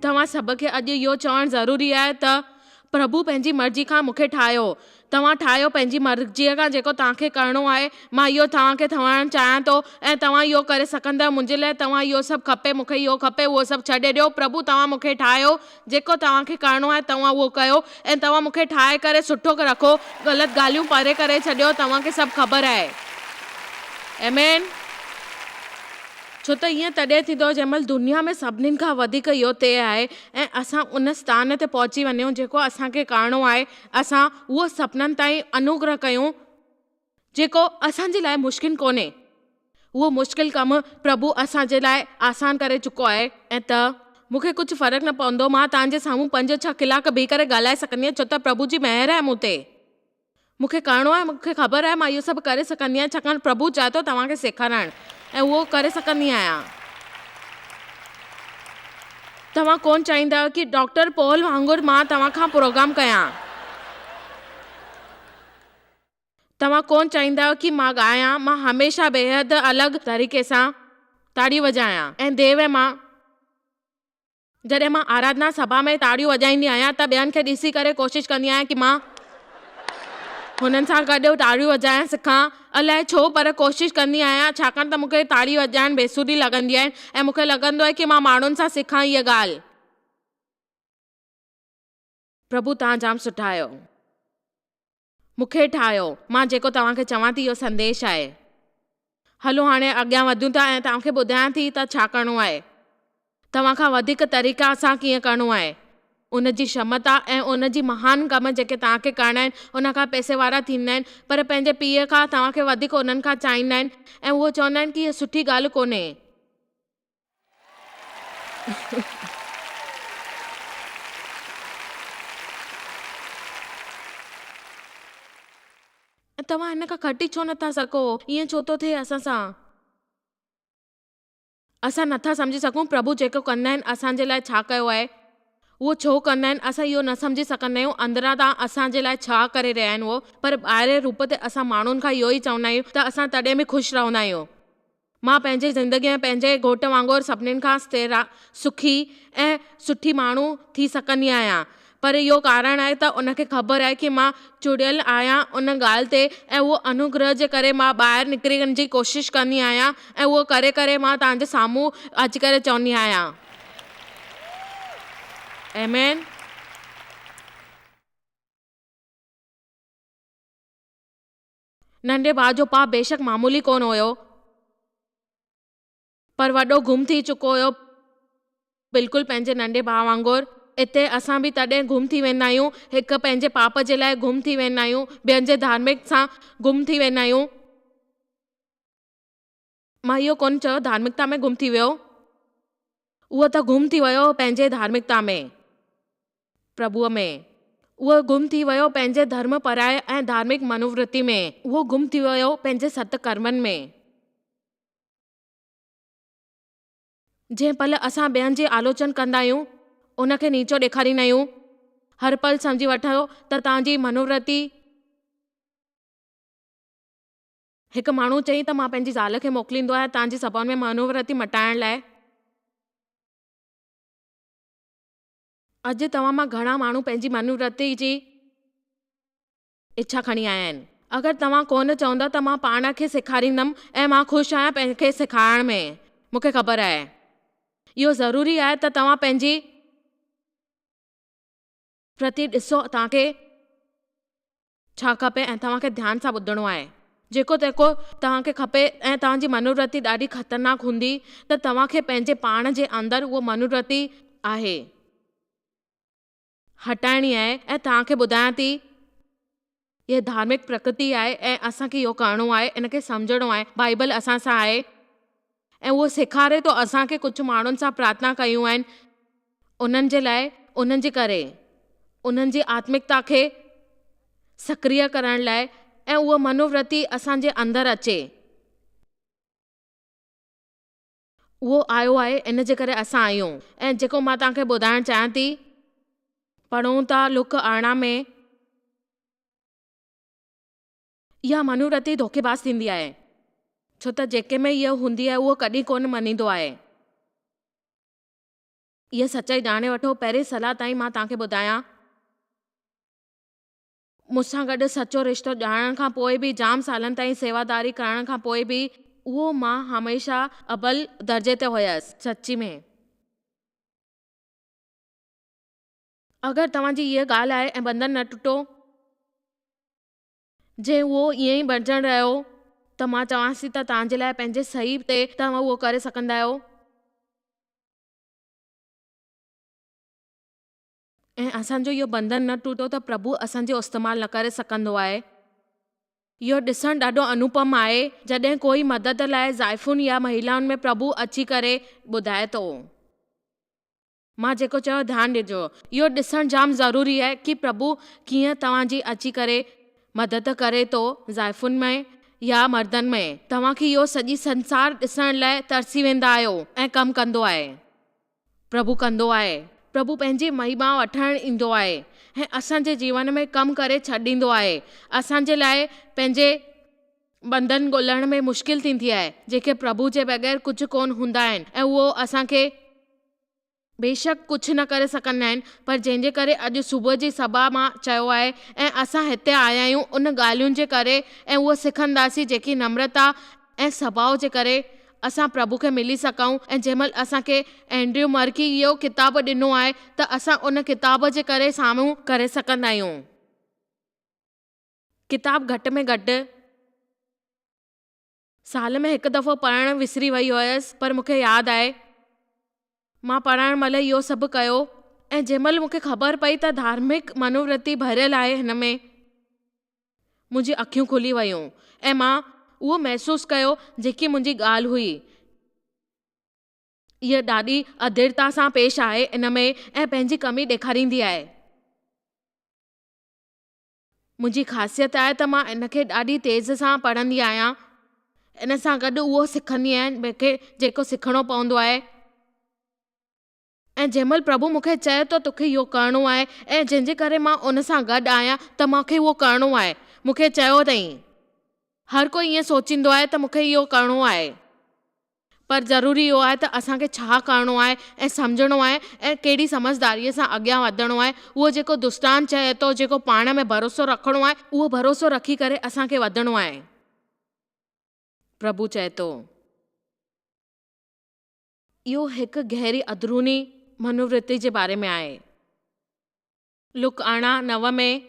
तव्हां सभ खे अॼु इहो चवणु ज़रूरी आहे त प्रभु पंहिंजी मर्ज़ी खां मूंखे ठाहियो। तव्हां ठाहियो पंहिंजी मर्ज़ीअ खां जेको तव्हांखे करिणो आहे। मां इहो तव्हांखे ठहणु चाहियां थो ऐं तव्हां इहो करे सघंदा। मुंहिंजे लाइ तव्हां इहो सभु खपे, मूंखे इहो खपे, उहो सभु छॾे ॾियो। प्रभु तव्हां मूंखे ठाहियो, जेको तव्हांखे करिणो आहे तव्हां उहो कयो ऐं तव्हां मूंखे ठाहे करे सुठो रखो। ग़लति ॻाल्हियूं परे करे छॾियो, तव्हांखे सभु ख़बर आहे। आमीन। छो त ईअं तॾहिं थींदो जंहिंमहिल दुनिया में सभिनीनि खां वधीक इहो तय आहे ऐं असां उन स्थान ते पहुची वञूं जेको असांखे करिणो आहे। असां उहो सपननि ताईं अनुग्रह कयूं जेको असांजे लाइ मुश्किल कोन्हे। उहो मुश्किल कमु प्रभु असांजे लाइ आसान करे चुको आहे ऐं त मूंखे कुझु फ़र्क़ु न पवंदो। मां तव्हांजे साम्हूं 5-6 कलाक बीह करे ॻाल्हाए सघंदी आहियां छो त प्रभु जी महिर आहे मूं ते। मूंखे करिणो आहे, मूंखे ख़बर आहे, मां इहो सभु करे सघंदी आहियां छाकाणि प्रभु चाहे थो तव्हांखे सेखारणु ऐं उहो करे सघंदी आहियां। तव्हां कोन चाहींदा आहियो कि डॉक्टर पॉल वांगुरु मां तव्हां खां प्रोग्राम कयां। तव्हां कोन चाहींदा आहियो कि मां ॻायां। मां हमेशह बेहद अलॻि तरीक़े सां ताड़ियूं वॼायां ऐं देव मां जॾहिं मां आराधना सभा में ताड़ियूं वॼाईंदी आहियां त ॿियनि खे ॾिसी करे कोशिशि कंदी आहियां कि मां हुननि सां गॾु ताड़ियूं वॼाइणु सिखां। अलाए छो पर कोशिशि कंदी आहियां छाकाणि त मूंखे ताड़ी वॼाइणु बेसुरी लॻंदी आहे ऐं मूंखे लॻंदो आहे कि मां माण्हुनि सां सिखां इहा ॻाल्हि। प्रभु तव्हां जाम सुठा आहियो। मूंखे ठाहियो। मां जेको तव्हांखे चवां थी इहो संदेश आहे। हलो हाणे अॻियां वधियूं था ऐं तव्हांखे ॿुधायां थी त छा करिणो आहे। तव्हां खां वधीक तरीक़ा सां कीअं करिणो आहे, उन जी क्षमता ऐं उन जी महान कम जेके तव्हांखे करिणा आहिनि उन खां पैसे वारा थींदा आहिनि पर पंहिंजे पीउ खां तव्हांखे वधीक उन्हनि खां चाहींदा आहिनि ऐं उहो चवंदा आहिनि कि हीअ सुठी ॻाल्हि कोन्हे। तव्हां हिन खां घटि छो नथा सघो? ईअं छो थो थिए असां सां? असां नथा सम्झी सघूं प्रभु जेको कंदा आहिनि असांजे लाइ छा कयो आहे, उहो छो कंदा आहिनि। असां इहो न सम्झी सघंदा आहियूं अंदरां तां असांजे लाइ छा करे रहिया आहिनि उहो। पर ॿाहिरे रूप ते असां माण्हुनि खां इहो ई चवंदा आहियूं त असां तॾहिं बि ख़ुशि रहंदा आहियूं। मां पंहिंजी ज़िंदगीअ में पंहिंजे घोट वांगुरु सभिनीनि खां स्थिर, सुखी ऐं सुठी माण्हू थी सघंदी आहियां पर इहो कारण आहे त उनखे ख़बर आहे कि मां चुड़ियल आहियां उन ॻाल्हि ते ऐं उहो अनुग्रह जे करे मां ॿाहिरि निकिरी वञण जी कोशिशि कंदी आहियां ऐं उहो करे करे मां तव्हांजे साम्हूं अची करे चवंदी आहियां। आमीन। नंढे भाउ जो पाउ बेशक मामूली कोन हुयो पर वॾो गुम थी चुको हुयो, बिल्कुलु पंहिंजे नंढे भाउ वांगुरु। इते असां बि तॾहिं गुम थी वेंदा आहियूं, हिकु पंहिंजे पाप जे लाइ गुम थी वेंदा आहियूं, ॿियनि जे धार्मिक सां गुम थी वेंदा आहियूं। मां इहो कोन चयो धार्मिकता में गुम थी वियो, उहो त गुम थी वियो पंहिंजे धार्मिकता में, प्रभुअ में। उहो गुम थी वियो पंहिंजे धर्म पराए ऐं धार्मिक मनोवृत्ति में। उहो गुम थी वियो पंहिंजे सत कर्मनि में। जंहिं पल असां ॿियनि जी आलोचना कंदा आहियूं उनखे नीचो ॾेखारींदा आहियूं, हर पल सम्झी वठो त तव्हांजी मनोवृत्ति। हिकु माण्हू चई त मां पंहिंजी ज़ाल खे मोकिलींदो आहियां तव्हांजी सभाउनि में मनोवृत्ति मटाइण लाइ। अॼु तव्हां मां घणा माण्हू पंहिंजी मनोवृत्ति जी इच्छा खणी आया आहिनि। अगरि तव्हां कोन चवंदा त मां पाण खे सेखारींदमि ऐं मां ख़ुशि आहियां पंहिंखे सेखारण में, मूंखे ख़बर आहे इहो ज़रूरी आहे त तव्हां पंहिंजी प्रति ॾिसो तव्हांखे छा खपे ऐं तव्हांखे ध्यान सां ॿुधणो आहे। जेको तेको तव्हांखे खपे ऐं तव्हांजी मनोवृत्ति ॾाढी ख़तरनाक हूंदी त तव्हांखे पंहिंजे पाण जे अंदरि उहा मनोवृत्ति आहे हटाइणी आहे। ऐं तव्हांखे ॿुधायां थी इहा धार्मिक प्रकृति आहे ऐं असांखे इहो करिणो आहे, इनखे सम्झणो आहे। बाइबल असां सां आहे ऐं उहो सेखारे थो असांखे। कुझु माण्हुनि सां प्रार्थना कयूं आहिनि उन्हनि जे लाइ, उन्हनि जे करे उन्हनि जी आत्मिकता खे सक्रिय करण लाइ ऐं उहा मनोवृत्ति असांजे अंदरि अचे। उहो आयो आहे, इन जे करे असां आहियूं। ऐं जेको मां तव्हांखे ॿुधाइणु चाहियां थी, पढ़ूं था लुक 18 में, इहा मनोवृत्ति धोखेबाज़ थींदी आहे छो त जेके में इहा हूंदी आहे उहो कॾहिं कोन मञींदो आहे। इहा सचाई ॼाणे वठो। पहिरीं सलाह ताईं मां तव्हांखे ॿुधायां, मूंसां गॾु सचो रिश्तो ॼाणण खां पोइ बि, जाम सालनि ताईं सेवादारी करण खां पोइ बि, उहो मां हमेशह अव्वल दर्जे ते हुयसि। सची में अगरि तव्हांजी इहा ॻाल्हि आहे ऐं बंधन न टुटो, जे उहो ईअं ई बणजण रहियो, त मां चवांसि थी त तव्हांजे लाइ पंहिंजे सही ते तव्हां उहो करे सघंदा आहियो। ऐं असांजो इहो बंधन न टुटो त प्रभु असांजो इस्तेमालु न करे सघंदो आहे। इहो ॾिसणु ॾाढो अनुपम आहे जॾहिं कोई मदद लाइ ज़ाइफ़ुनि या महिलाउनि में प्रभु अची करे ॿुधाए थो। मां जेको चयो ध्यानु ॾिजो, इहो ॾिसणु जाम ज़रूरी आहे कि प्रभु कीअं तव्हांजी अची करे मदद करे थो, ज़ाइफ़ुनि में या मर्दनि में। तव्हांखे इहो सॼी संसार ॾिसण लाइ तरसी वेंदा आहियो ऐं कमु कंदो आहे। प्रभु कंदो आहे। प्रभु पंहिंजी महिमा वठणु ईंदो आहे ऐं असांजे जीवन में कमु करे छॾींदो आहे। असांजे लाइ पंहिंजे बंधन ॻोल्हण में मुश्किल थींदी आहे, जेके प्रभु जे बग़ैर कुझु कोन हूंदा आहिनि ऐं उहो असांखे बेशक कुझु न करे सघंदा आहिनि। पर जंहिंजे करे अॼु सुबुह जी सभा मां चयो आहे ऐं असां हिते आया आहियूं उन ॻाल्हियुनि जे करे, ऐं उहो सिखंदासीं जेकी नम्रता ऐं स्वभाव जे करे असां प्रभु खे मिली सघूं। ऐं जंहिंमहिल असांखे एंड्रयू मर्की इहो किताबु ॾिनो आहे त असां उन किताब जे करे साम्हूं करे सघंदा आहियूं। किताबु घटि में घटि साल में हिकु दफ़ो पढ़णु विसरी वई हुयसि, पर मूंखे यादि आहे मां पढ़ण महिल इहो सभु कयो। ऐं जंहिंमहिल मूंखे ख़बर पई त धार्मिक मनोवृत्ति भरियल आहे हिन में, मुंहिंजी अखियूं खुली वयूं ऐं मां उहो महसूसु कयो जेकी मुंहिंजी ॻाल्हि हुई। इहा ॾाढी अधीरता सां पेश आहे इन में ऐं पंहिंजी कमी ॾेखारींदी आहे। मुंहिंजी ख़ासियत आहे त मां इनखे ॾाढी तेज़ सां पढ़ंदी आहियां। इन सां गॾु उहो सिखंदी आहियां मूंखे जेको सिखणो पवंदो आहे। ऐं जंहिंमहिल प्रभु मूंखे चए थो तोखे इहो करिणो आहे ऐं जंहिंजे करे मां उन सां गॾु आहियां त मूंखे उहो करिणो आहे। मूंखे चयो अथई। हर कोई ईअं सोचींदो आहे त मूंखे इहो करिणो आहे, पर ज़रूरी इहो आहे त असांखे छा करिणो आहे ऐं सम्झणो आहे ऐं कहिड़ी समझदारीअ सां अॻियां वधणो आहे। उहो जेको दुष्टान चए थो, जेको पाण में भरोसो रखणो आहे, उहो भरोसो रखी करे असांखे वधणो आहे। प्रभु चए थो, इहो हिकु गहरी अंदरूनी मनोवृत्ति जे बारे में आहे। लुक 9 में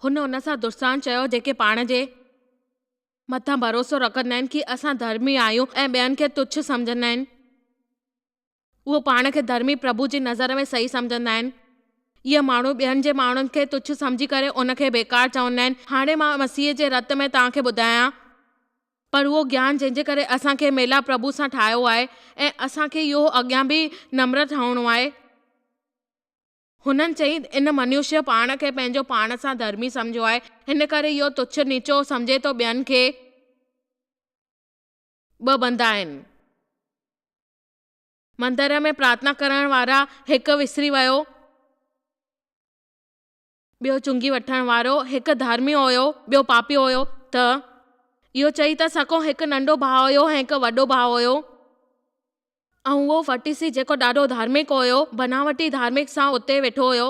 हुन सां दुष्टान चयो जेके पाण जे मथां भरोसो रखंदा आहिनि कि असां धर्मी आहियूं ऐं ॿियनि खे तुच्छ सम्झंदा आहिनि। उहो पाण खे धर्मी प्रभु जी नज़र में सही सम्झंदा आहिनि। इहे माण्हू ॿियनि जे माण्हुनि खे तुच्छ सम्झी करे उनखे बेकार चवंदा आहिनि। हाणे मां मसीह जे रत में तव्हांखे ॿुधायां, पर उहो ज्ञान जंहिंजे करे असांखे मेला प्रभु सां ठाहियो आहे ऐं असांखे इहो अॻियां बि नम्र ठहिणो आहे। हुननि चई इन मनुष्य पाण खे पंहिंजो पाण सां धर्मी सम्झो आहे, हिन करे इहो तुच्छ नीचो सम्झे थो ॿियनि खे। ॿ बंदा आहिनि। मंदर में प्रार्थना करण वारा हिकु विसरी वियो, ॿियो चुंगी वठण वारो। हिकु धार्मी हुयो, ॿियो पापी हुयो। त इहो चई था सघूं हिकु नंढो भाउ हुयो ऐं हिकु वॾो भाउ हुयो। ऐं उहो फटीसी जेको ॾाढो धार्मिक हुयो, बनावटी धार्मिक सां उते वेठो हुयो।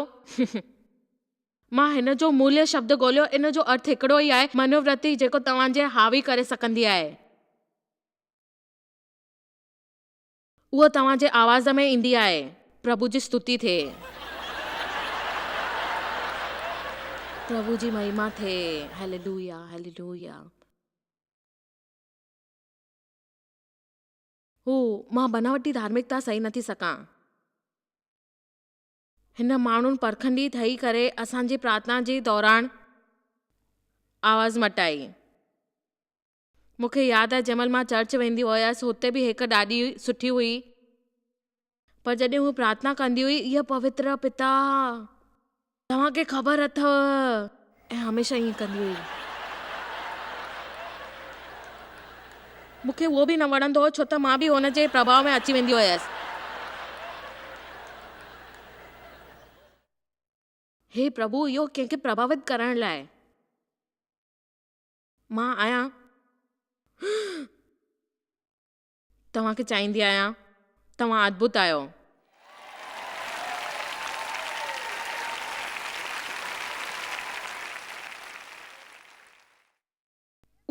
मां हिन जो मूल्य शब्द ॻोल्हियो। इन जो अर्थ हिकिड़ो ई आहे, मनोवृत्ति जेको तव्हांजे हावी करे सघंदी आहे। उहो तव्हांजे आवाज़ में ईंदी आहे। प्रभु जी स्तुति थिए, प्रभु जी महिमा थिए। Hallelujah, hallelujah. मां बनावटी धार्मिकता सही नथी सघां। हिन माण्हुनि परखंडी ठही करे असांजी प्रार्थना जे दौरान आवाज़ मटाई। मूंखे यादि आहे जंहिंमहिल मां चर्च वेंदी हुयसि, हुते बि हिकु ॾाढी सुठी हुई, पर जॾहिं हू प्रार्थना कंदी हुई, इहा पवित्र पिता तव्हांखे ख़बर अथव, ऐं हमेशह ईअं कंदी हुई। मूंखे उहो बि न वणंदो हो, छो त मां बि हुन जे प्रभाव में अची वेंदी हुयसि। हे प्रभु, इहो कंहिंखे प्रभावित करण लाइ मां आहियां। तव्हांखे चाहींदी आहियां, तव्हां अद्भुत आहियो।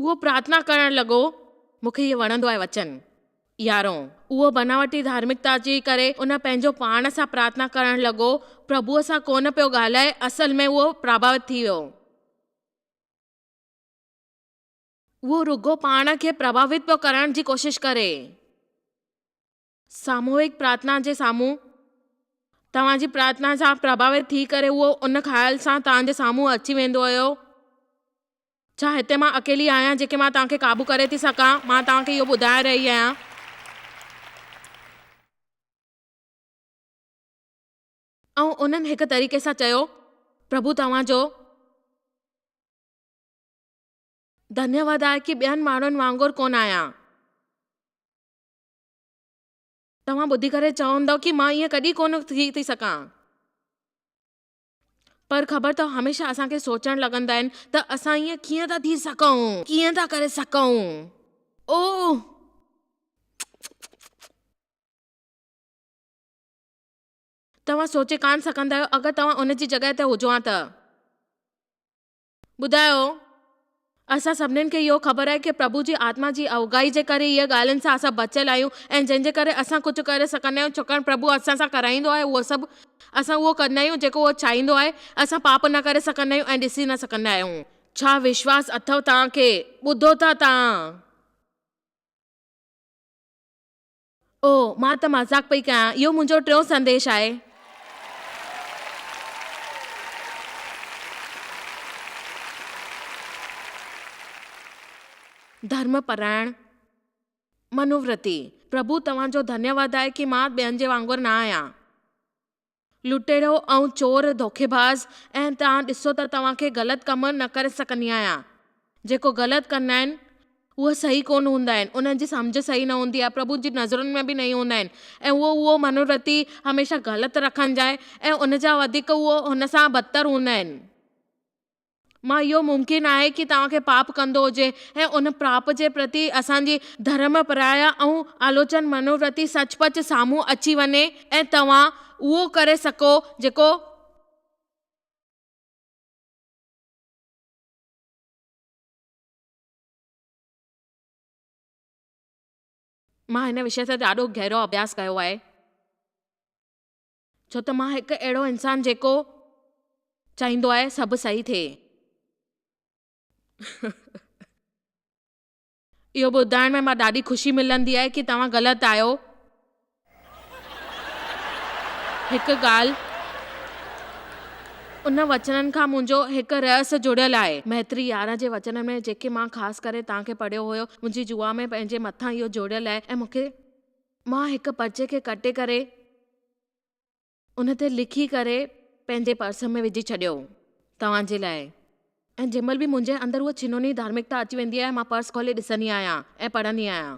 उहो प्रार्थना करण लॻो। मूंखे इहो वणंदो आहे वचन। 11 उहो बनावटी धार्मिकता जी करे उन पंहिंजो पाण सां प्रार्थना करण लॻो, प्रभुअ सां कोन पियो ॻाल्हाए, असल में उहो प्रभावित थी वियो। उहो रुगो पाण खे प्रभावित पियो करण जी कोशिश करे। सामूहिक प्रार्थना जे साम्हूं तव्हांजी प्रार्थना सां प्रभावित थी करे उहो उन ख़्याल सां तव्हांजे साम्हूं अची वेंदो हुयो, छा हिते मां अकेली आहियां जेके मां तव्हांखे क़ाबू करे थी सघां? मां तव्हांखे इहो ॿुधाए रही आहियां। ऐं उन्हनि हिकु तरीक़े सां चयो, प्रभु तव्हांजो धन्यवाद आहे कि ॿियनि माण्हुनि वांगुरु कोन आहियां। तव्हां ॿुधी करे चवंदव कि मां ईअं कॾहिं कोन थी सघां, पर ख़बर अथव हमेशह असांखे सोचण लॻंदा आहिनि त असां ईअं कीअं था थी सघूं, कीअं था करे सघूं। ओ तव्हां सोचे कान सघंदा आहियो अगरि तव्हां उन जी जॻह ते हुजो हा त। ॿुधायो, असां सभिनीनि खे इहो ख़बर आहे कि प्रभु जी आत्मा जी अवगाई जे करे इहे ॻाल्हियुनि सां असां बचियल आहियूं ऐं जंहिंजे करे असां कुझु करे सघंदा आहियूं, छाकाणि प्रभु असां सां कराईंदो आहे उहो सभु। असां उहो कंदा आहियूं जेको उहो चाहींदो आहे। असां पाप न करे सघंदा आहियूं ऐं ॾिसी न सघंदा आहियूं। छा विश्वास अथव तव्हांखे? ॿुधो था तव्हां? ओ मां त मज़ाक पई कयां, इहो मुंहिंजो टियों संदेश आहे। धर्मपरायण मनोवृत्ति। प्रभु तव्हांजो धन्यवाद आहे कि मां ॿियनि जे वांगुरु न आहियां, लुटेरो ऐं चोर धोखेबाज़, ऐं तव्हां ॾिसो त तव्हांखे ग़लति कम न करे सघंदी आहियां। जेको ग़लति कंदा आहिनि उहे सही कोन हूंदा आहिनि, उन्हनि जी सम्झ सही न हूंदी आहे, प्रभु जी नज़रुनि में बि न हूंदा आहिनि, ऐं उहो मनोवृत्ति हमेशह ग़लति रखनि जाए ऐं उन जा वधीक उहो हुन सां बदतर हूंदा आहिनि। मां इहो मुमकिन आहे कि तव्हांखे पाप कंदो हुजे ऐं उन पाप जे प्रति असांजी धर्मपराया ऐं आलोचन मनोवृत्ति सचपच साम्हूं अची वञे ऐं तव्हां उहो करे सघो जेको मां हिन विषय ते ॾाढो गहरो अभ्यास कयो आहे, छो त मां हिकु अहिड़ो इंसान जेको चाहींदो आहे सभु सही थिए। इहो ॿुधाइण में मां ॾाढी ख़ुशी मिलंदी आहे कि तव्हां ग़लति आहियो। हिकु ॻाल्हि, उन वचननि खां मुंहिंजो हिकु रहस्य जुड़ियल आहे। मैत्री 11 जे वचन में जेके मां ख़ासि करे तव्हांखे पढ़ियो हुयो, मुंहिंजी जुआ में पंहिंजे मथां इहो जुड़ियल आहे ऐं मां हिकु पर्चे खे कटे करे उन ते लिखी करे पंहिंजे पर्स में विझी छॾियो तव्हांजे लाइ। ऐं जंहिंमहिल बि मुंहिंजे अंदरि उहा छिनोनी धार्मिकता अची वेंदी आहे, मां पर्स खोले ॾिसंदी आहियां ऐं पढ़ंदी आहियां,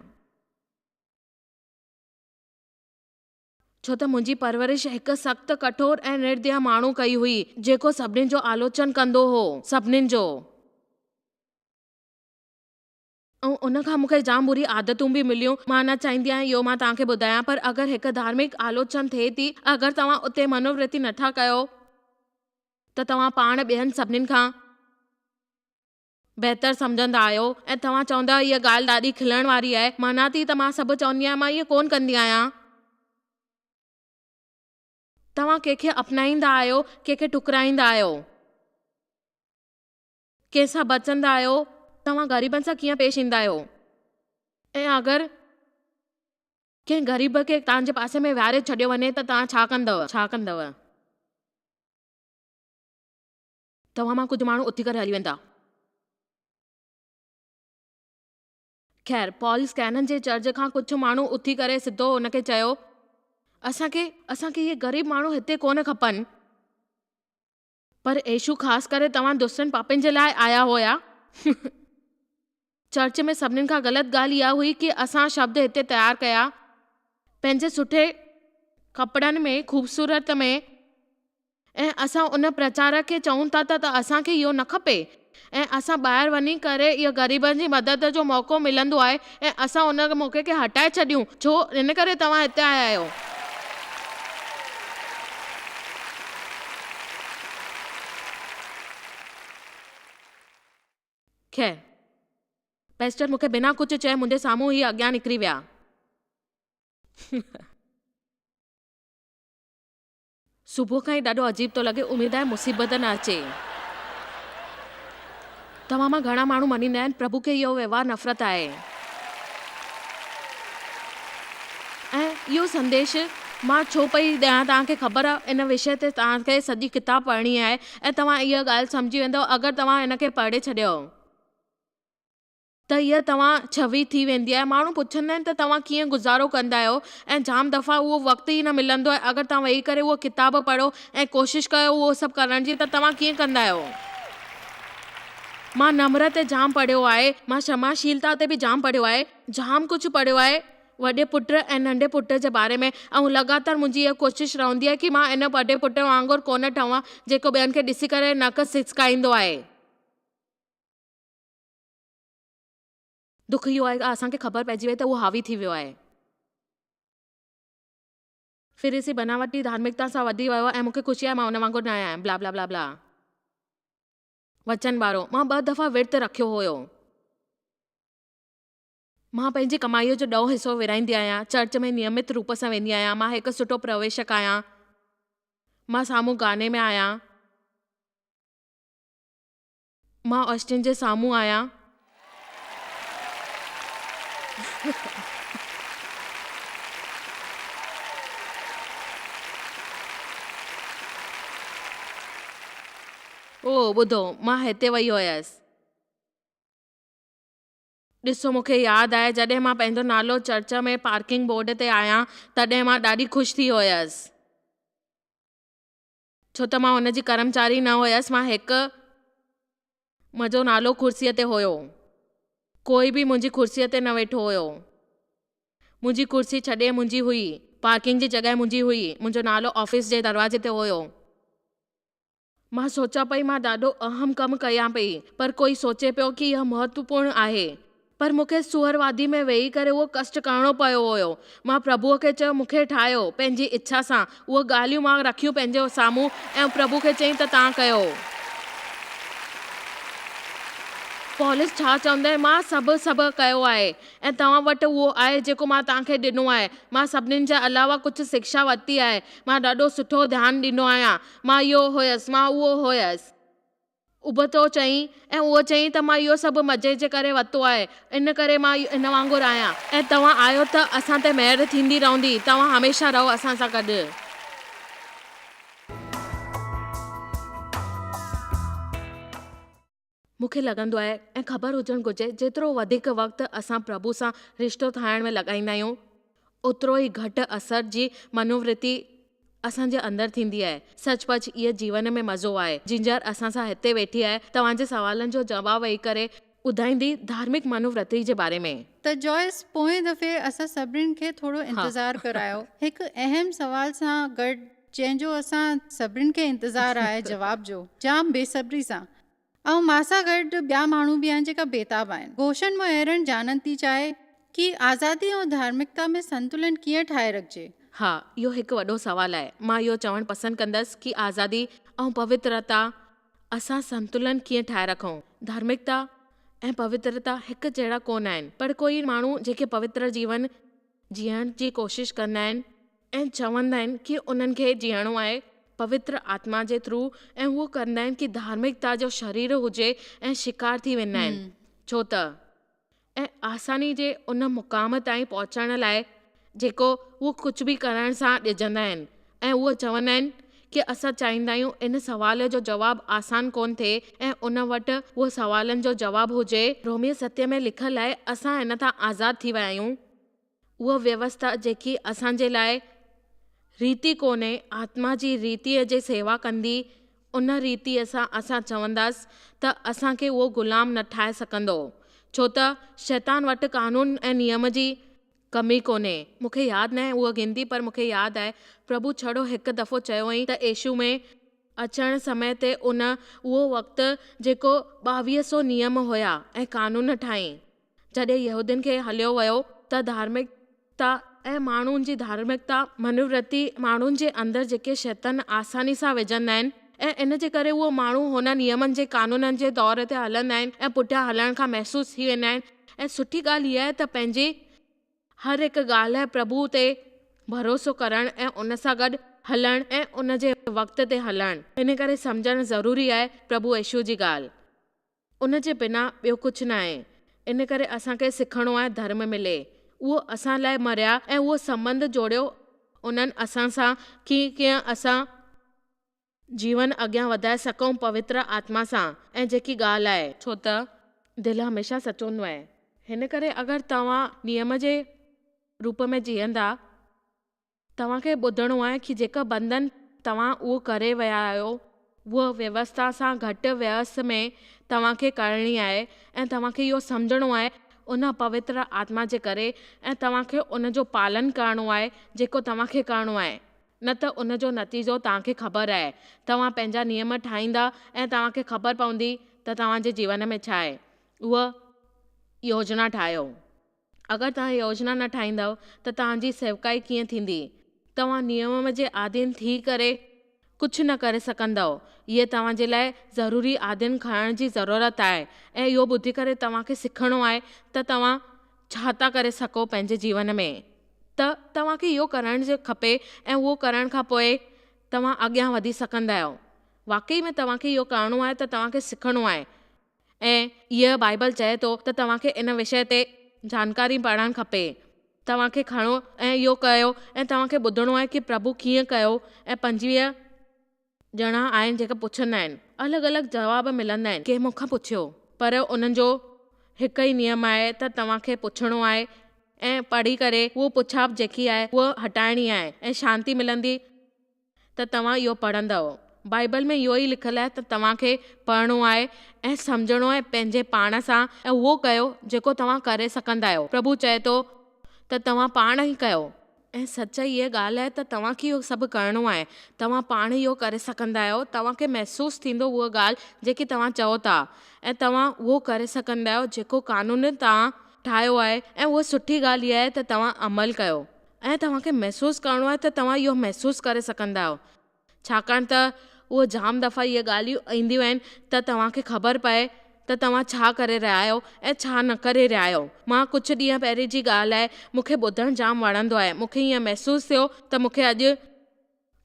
छो त मुंहिंजी परवरिश हिकु सख़्तु कठोर ऐं निर्दय माण्हू कई हुई जेको सभिनीनि जो आलोचन कंदो हो, सभिनीनि जो। ऐं उन खां मूंखे जाम बुरी आदतूं बि मिलियूं। मां न चाहींदी आहियां इहो मां तव्हांखे ॿुधायां, पर अगरि हिकु धार्मिक आलोचन थिए थी, अगरि तव्हां उते मनोवृत्ति नथा कयो त तव्हां पाण ॿियनि सभिनीनि खां बहितर सम्झंदा आहियो ऐं तव्हां चवंदा इहा ॻाल्हि ॾाढी खिलण वारी आहे। माना थी त मां सभु चवंदी आहियां, मां इहो कोन कंदी आहियां। तव्हां कंहिंखे अपनाईंदा आहियो, कंहिंखे ठुकराईंदा आहियो, कंहिंसां बचंदा आहियो, तव्हां ग़रीबनि सां कीअं पेश ईंदा आहियो, ऐं अगरि कंहिं ग़रीब खे तव्हांजे पासे में विहारे छॾियो वञे त तव्हां छा कंदव? तव्हां मां कुझु माण्हू उथी करे हली वेंदा। ख़ैर, पॉल स्कैनन जे चर्च खां कुझु माण्हू उथी करे सिधो हुनखे चयो, असांखे इहे ग़रीब माण्हू हिते कोन खपनि, पर येशू ख़ासि करे तव्हां दुष्टनि पापियुनि जे लाइ आया हुया। चर्च में सभिनीनि खां ग़लति ॻाल्हि इहा हुई कि असां शब्द हिते तयारु कया पंहिंजे सुठे कपिड़नि में, ख़ूबसूरत में, ऐं असां उन प्रचारक खे चऊं था त असांखे इहो न खपे ऐं असां ॿाहिरि वञी करे इहो ग़रीबनि जी मदद जो मौक़ो मिलंदो आहे ऐं असां उन मौक़े खे हटाए छॾियूं, छो इन करे तव्हां हिते आया आहियो। ख़ैर, पेस्टर मूंखे बिना कुझु चए मुंहिंजे साम्हूं ई अॻियां निकिरी विया। सुबुह खां ई ॾाढो अजीब थो लॻे, उमेद आहे मुसीबत न अचे। तव्हां मां घणा माण्हू मञींदा आहिनि प्रभु खे इहो व्यवहार नफ़रत आहे। ऐं इहो संदेश मां छो पई ॾियां, तव्हांखे ख़बर आहे इन विषय ते तव्हांखे सॼी किताब पढ़णी आहे ऐं तव्हां इहा ॻाल्हि सम्झी वेंदव। अगरि तव्हां हिनखे पढ़े छॾियो त हीअ तव्हां छवी थी वेंदी आहे। माण्हू पुछंदा आहिनि त तव्हां कीअं गुज़ारो कंदा आहियो, ऐं जाम दफ़ा उहो वक़्तु ई न मिलंदो आहे। अगरि तव्हां वेही करे उहो किताब पढ़ो ऐं कोशिशि कयो उहो सभु करण जी, त तव्हां कीअं कंदा आहियो। मां नम्र ते जाम पढ़ियो आहे, मां क्षमाशीलता ते बि जाम पढ़ियो आहे, जाम कुझु पढ़ियो आहे वॾे पुट ऐं नंढे पुट जे बारे में। ऐं लॻातार मुंहिंजी इहा कोशिशि रहंदी आहे कि मां इन वॾे पुट वांगुरु कोन ठवां जेको ॿियनि खे ॾिसी करे नक सिसकाईंदो आहे। दुख इहो आहे कि असांखे ख़बर पइजी वई त उहो हावी थी वियो आहे, फिरिसी बनावटी धार्मिकता सां वधी वियो आहे ऐं मूंखे ख़ुशी आहे मां उन वांगुरु न आहियां। ब्ला ब्ला ब्ला ब्ला। वचन वारो, मां 2 दफ़ा विर्त रखियो हुयो। मां पंहिंजी कमाईअ जो 1/2 हिसो विराईंदी आहियां, चर्च में नियमित रूप सां वेंदी आहियां, मां हिकु सुठो प्रवेशक आहियां, मां साम्हूं गाने में आहियां, मां ऑस्टिन जे साम्हूं आहियां। ओ ॿुधो, मां हिते वई हुयसि। ॾिसो, मूंखे यादि आहे जॾहिं मां पंहिंजो नालो चर्च में पार्किंग बोर्ड ते आहियां तॾहिं मां ॾाढी ख़ुशि थी हुयसि, छो त मां हुनजी कर्मचारी न हुयसि। मां हिकु मुंहिंजो नालो कुर्सीअ ते हुयो, कोई बि मुंहिंजी कुर्सीअ ते न वेठो हुयो। मुंहिंजी कुर्सी छॾे मुंहिंजी हुई, पार्किंग जी जॻह मुंहिंजी हुई, मुंहिंजो नालो ऑफिस जे दरवाजे ते हुयो। मां सोचां पई मां ॾाढो अहम कमु कयां पई, पर कोई सोचे पियो कि इहा महत्वपूर्ण आहे, पर मूंखे सुअरवादी में वेही करे उहो कष्ट करणो पियो हुयो। मां प्रभुअ खे चयो मूंखे ठाहियो पंहिंजी इच्छा सां। उहे ॻाल्हियूं मां रखियूं पंहिंजे साम्हूं ऐं प्रभु खे चई त तव्हां कयो। पौलुस छा चवंदा आहिनि, मां सभु कयो आहे ऐं तव्हां वटि उहो आहे जेको मां तव्हांखे ॾिनो आहे। मां सभिनीनि जे अलावा कुझु शिक्षा वरिती आहे, मां ॾाढो सुठो ध्यानु ॾिनो आहियां। मां इहो हुयसि, मां उहो हुयसि। उबतो चई ऐं उहो चई त मां इहो सभु मज़े जे करे वरितो आहे, इन करे मां इन वांगुरु आहियां। ऐं तव्हां आहियो त असां ते महिर थींदी रहंदी। तव्हां हमेशह रहो असां सां गॾु। मूंखे लॻंदो आहे ऐं ख़बर हुजणु घुरिजे, जेतिरो वधीक वक़्तु असां प्रभु सां रिश्तो ठाहिण में लॻाईंदा आहियूं ओतिरो ई घटि असर जी मनोवृत्ति असांजे अंदरि थींदी आहे। सचपच इहो जीवन में मज़ो आहे। जिंजर असां सां हिते वेठी आहे, तव्हांजे सवालनि जो जवाबु वेही करे ॿुधाईंदी धार्मिक मनोवृत्ति जे बारे में। त जॉयस, पोएं दफ़े असां सभिनीनि खे थोरो इंतज़ारु करायो हिकु अहम सवाल सां गॾु, जंहिंजो असां सभिनीनि खे इंतज़ारु आहे जवाब जो, जाम बेसब्री सां। ऐं मां सां गॾु ॿिया माण्हू बि आहिनि जेका बेताब आहिनि। गोशन मोहरन ॼाणण थी चाहे कि आज़ादी ऐं धार्मिकता में संतुलन कीअं ठाहे रखिजे। हा, इहो हिकु वॾो सुवालु आहे। मां इहो चवणु पसंदि कंदसि कि आज़ादी ऐं पवित्रता असां संतुलन कीअं ठाहे रखूं। धार्मिकता ऐं पवित्रता हिकु जहिड़ा कोन आहिनि, पर कोई माण्हू जेके पवित्र जीवन जीअण जी कोशिशि कंदा आहिनि ऐं चवंदा आहिनि कि उन्हनि खे जीअणो आहे पवित्र आत्मा जे थ्रू, ऐं उहो कंदा आहिनि कि धार्मिकता जो शरीर हुजे ऐं शिकार थी वेंदा आहिनि। छो त ऐं आसानी जे उन मुक़ाम ताईं पहुचण लाइ जेको उहो कुझु बि करण सां ॾिजंदा आहिनि। ऐं उहो चवंदा आहिनि कि असां चाहींदा आहियूं इन सवाल जो जवाबु आसान कोन थिए ऐं उन वटि उहो सवालनि जो जवाबु हुजे। रोमियो 7 में लिखियलु आहे, असां इन तां आज़ादु थी विया आहियूं। उहा व्यवस्था जेकी असांजे लाइ रीति कोन्हे, आत्मा जी रीतिअ जे सेवा कंदी, उन रीतिअ सां असां चवंदासीं त असांखे उहो ग़ुलाम न ठाहे सघंदो, छो त शैतान वटि कानून ऐं नियम जी कमी कोन्हे। मूंखे यादि न आहे उहा गिनती, पर मूंखे यादि आहे प्रभु छड़ो हिकु दफ़ो चयो हुई त यीशु में अचण समय ते उहो वक़्तु जेको 2200 नियम हुया ऐं कानून ठाही, जॾहिं यहूदियुनि खे हलियो वियो त धार्मिकता ऐं माण्हुनि जी धार्मिकता मनोवृत्ति माण्हुनि जे अंदरि जेके शैतान आसानी सां विझंदा आहिनि, ऐं इन जे करे उहो माण्हू हुन नियमनि जे कानूननि जे दौर ते हलंदा आहिनि ऐं पुठियां हलण खां महसूस थी वेंदा आहिनि ऐं सुठी ॻाल्हि इहा आहे त पंहिंजी हर हिकु ॻाल्हि लाइ प्रभु ते भरोसो करणु ऐं उन सां गॾु हलणु ऐं उन जे वक़्त ते हलणु। इन करे सम्झणु ज़रूरी आहे प्रभु यीशू जी ॻाल्हि। उन जे बिना ॿियो कुझु न आहे। इन करे असांखे सिखणो आहे धर्म मिले, उहो असां लाइ मरिया ऐं उहो संबंध जोड़ियो उन्हनि असां सां कीअं असां जीवन अॻियां वधाए सघूं पवित्र आत्मा सां। ऐं जेकी ॻाल्हि आहे, छो त दिलि हमेशह सचो हूंदो आहे। हिन करे अगरि तव्हां नियम जे रूप में जीअंदा, तव्हांखे ॿुधणो आहे कि जेका बंधन तव्हां उहो करे विया आहियो, उहा व्यवस्था सां घटि व्यस्त में तव्हांखे करणी आहे। ऐं तव्हांखे इहो सम्झणो आहे उन पवित्र आत्मा जे करे, ऐं तव्हांखे उन जो पालन करणो आहे जेको तव्हांखे करणो आहे। न त उन जो नतीजो तव्हांखे ख़बर आहे। तव्हां पंहिंजा नियम ठाहींदा ऐं तव्हांखे ख़बर पवंदी त तव्हांजे जीवन में छा आहे। उहा योजना ठाहियो। अगरि तव्हां योजना न ठाहींदव त तव्हांजी सेवकाई कीअं थींदी। तव्हां नियम जे आधीन थी करे कुझु न करे सघंदव। इहे तव्हांजे लाइ ज़रूरी आधीन खणण जी ज़रूरत आहे। ऐं इहो ॿुधी करे तव्हांखे सिखणो आहे त तव्हां छा था करे सघो पंहिंजे जीवन में। त तव्हांखे इहो करण जो खपे ऐं उहो करण खां पोइ तव्हां अॻियां वधी सघंदा आहियो। वाकई में तव्हांखे इहो करणो आहे त तव्हांखे सिखणो आहे। ऐं ईअ बाइबल चए थो त तव्हांखे इन विषय ते जानकारी पढ़णु खपे। तव्हांखे खणो ऐं इहो कयो ऐं तव्हांखे ॿुधणो आहे कि प्रभु कीअं कयो। ऐं 25 ॼणा आहिनि जेका पुछंदा आहिनि, अलॻि अलॻि जवाब मिलंदा आहिनि। कंहिं मूंखां पुछियो, पर उन्हनि जो हिकु ई नियम आहे त तव्हांखे पुछणो आहे ऐं पढ़ी करे उहो पुछाब जेकी आहे उहा हटाइणी आहे ऐं शांती मिलंदी त तव्हां इहो पढ़ंदव। बाइबल में इहो ई लिखियलु आहे त तव्हांखे पढ़णो आहे ऐं सम्झणो आहे पंहिंजे पाण सां ऐं उहो कयो जेको तव्हां करे सघंदा आहियो। प्रभु चए थो त तव्हां पाण ई कयो। ऐं सचाई इहा ॻाल्हि आहे त तव्हांखे इहो सभु करिणो आहे। तव्हां पाण इहो करे सघंदा आहियो। तव्हांखे महसूसु थींदो उहा ॻाल्हि जेकी तव्हां चओ था, ऐं तव्हां उहो करे सघंदा आहियो जेको कानून तव्हां ठाहियो आहे। ऐं उहा सुठी ॻाल्हि इहा आहे त तव्हां अमल कयो ऐं तव्हांखे महसूसु करिणो आहे त तव्हां इहो महसूसु करे सघंदा आहियो। छाकाणि त उहो जाम दफ़ा इहे ॻाल्हियूं ईंदियूं आहिनि त तव्हांखे ख़बर पए त तव्हां छा करे रहिया आहियो ऐं छा न करे रहिया आहियो। मां कुझु ॾींहं पहिरीं जी ॻाल्हि आहे, मूंखे ॿुधणु जाम वणंदो आहे। मूंखे ईअं महसूसु थियो त मूंखे अॼु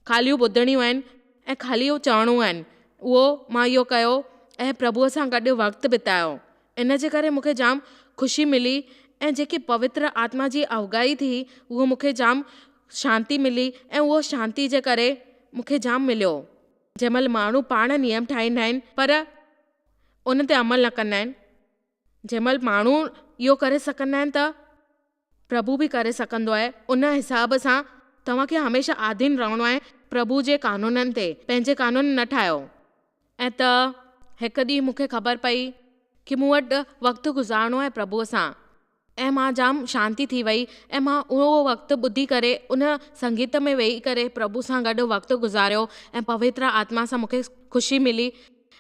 ख़ालियूं ॿुधणियूं आहिनि ऐं ख़ाली चवणो आहिनि। उहो मां इहो कयो ऐं प्रभुअ सां गॾु वक़्तु बितायो। इन जे करे मूंखे जाम ख़ुशी मिली ऐं जेकी पवित्र आत्मा जी अवगाई थी उहो मूंखे जाम शांती मिली। ऐं उहो शांती जे करे मूंखे जाम मिलियो। जंहिं महिल माण्हू पाण नियम ठाहींदा आहिनि पर उन ते अमल न कंदा आहिनि, जंहिं महिल माण्हू इहो करे सघंदा आहिनि त प्रभु बि करे सघंदो आहे। उन हिसाब सां तव्हांखे हमेशह आधीन रहणो आहे प्रभु जे कानूननि ते। पंहिंजे कानून न ठाहियो। ऐं त हिकु ॾींहुं मूंखे ख़बर पई कि मूं वटि वक़्तु गुज़ारणो आहे प्रभुअ सां। ऐं मां जाम शांती थी वई ऐं मां उहो वक़्तु ॿुधी करे उन संगीत में वेही करे प्रभु सां गॾु वक़्तु गुज़ारियो ऐं पवित्र आत्मा सां मूंखे ख़ुशी मिली।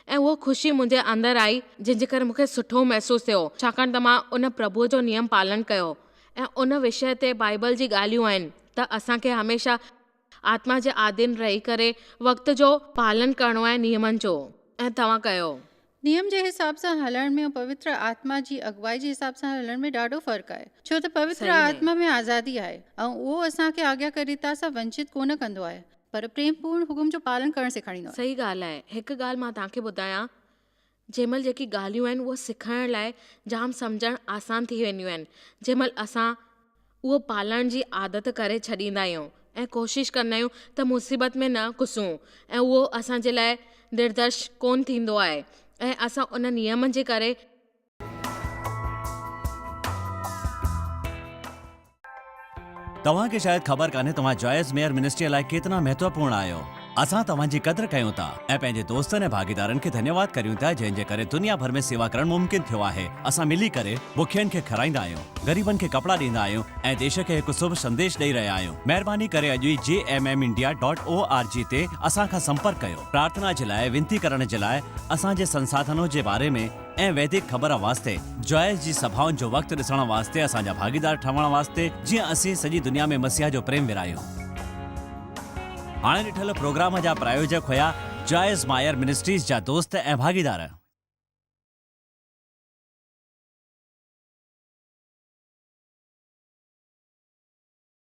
ऐं उहो ख़ुशी मुंहिंजे अंदरि आई जंहिंजे करे मूंखे सुठो महसूसु थियो, छाकाणि त मां उन प्रभुअ जो नियम पालन कयो। ऐं उन विषय ते बाइबल जी ॻाल्हियूं आहिनि त असांखे हमेशह आत्मा जे आधीन रही करे वक़्त जो पालन करणो आहे नियमनि जो। ऐं तव्हां कयो। नियम जे हिसाब सां हलण में ऐं पवित्र आत्मा जी अगुवाई जे हिसाब सां हलण में ॾाढो फ़र्क़ु आहे। छो त पवित्र आत्मा में आज़ादी आहे ऐं उहो असांखे आज्ञाकारिता सां वंचित कोन कंदो आहे, पर प्रेमपूर्ण हुकुम जो पालन करणु सेखारींदो आहे। सही ॻाल्हि आहे। हिकु ॻाल्हि मां तव्हांखे ॿुधायां, जंहिं महिल जेकी ॻाल्हियूं आहिनि उहे सिखण लाइ जाम सम्झणु आसान थी वेंदियूं आहिनि। जंहिं महिल असां उहो पालण जी आदत करे छॾींदा आहियूं ऐं कोशिशि कंदा आहियूं त मुसीबत में न घुसूं, ऐं उहो असांजे लाइ निर्दश कोन थींदो आहे। ऐं असां उन नियम जे करे तव्हांखे शायदि ख़बर कान्हे तव्हां जॉयस मेयर मिनिस्ट्री लाइ केतिरा महत्वपूर्ण आहियो। असां तव्हांजी क़दर कयूं था ऐं पंहिंजे दोस्तनि ऐं भागीदारनि खे धन्यवाद करियूं था जंहिंजे करे दुनिया भर में सेवा करणु मुमकिन थियो आहे। असां मिली करे बुखियनि खे खाराईंदा आहियूं, ग़रीबनि खे कपिड़ा ॾींदा आहियूं ऐं देश खे हिकु शुभ संदेश ॾेई रहिया आहियूं। महिरबानी करे अॼु ई jmmindia.org ते असां खां संपर्क कयो। प्रार्थना जे लाइ, विनती करण जे लाइ, असांजे संसाधनों जे बारे में ऐं वैदिक ख़बर वास्ते, जॉयस जी सभाउनि जो वक़्तु ॾिसण वास्ते, असांजा भागीदार ठहण वास्ते, जीअं असीं सॼी दुनिया में मसीहा जो प्रेम विरायूं। हाणे ॾिठल प्रोग्राम जा प्रायोजक हुया जॉयस मायर मिनिस्ट्रीज़ जा दोस्त ऐं भागीदार।